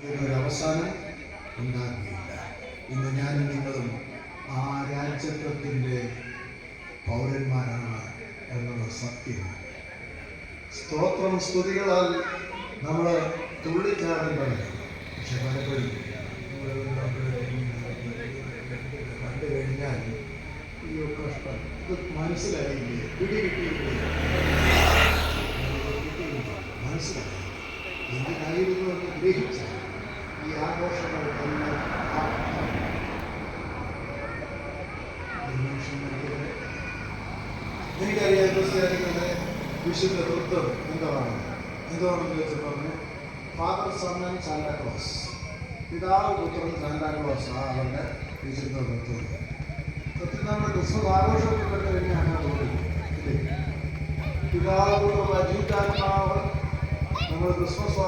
ഇതിനൊരവസാനം ഉണ്ടാകുകയില്ല. ഇന്ന് ഞാനും നിങ്ങളും ആ രാജ്യത്വത്തിൻ്റെ പൗരന്മാരാണ് എന്നുള്ള സത്യം. സ്തോത്രം സ്തുതികളാൽ നമ്മൾ തുള്ളിച്ചാടേണ്ടത്. പക്ഷെ പലപ്പോഴും കണ്ടു കഴിഞ്ഞാൽ ഈ കഷ്ടം ഇത് മനസ്സിലായില്ലേ, പിടികിട്ടിയില്ലേ, മനസ്സിലായി എന്തിനായിരുന്നു എന്ന് ഗ്രഹിച്ചാൽ ഈ ആഘോഷങ്ങൾ എല്ലാം എനിക്കറിയാം. ക്രിസ്ത്യാനികളുടെ വിശുദ്ധ തത്വം എന്താണെന്ന് ചോദിച്ചു പറഞ്ഞു, ഫാദർ സൺ ആൻഡ് സാന്റാക്ലോസ്, പിതാവ് പുത്രൻ സാന്റാക്ലോസ് ആ അവരുടെ വിശുദ്ധ തത്വം. സത്യം നമ്മുടെ ക്രിസ്മസ് ആഘോഷപ്പെട്ടു കഴിഞ്ഞാണ് തോന്നുന്നത്. പിതാവ് പുത്ര അജീതാത്മാവ് നമ്മൾ ക്രിസ്മസ്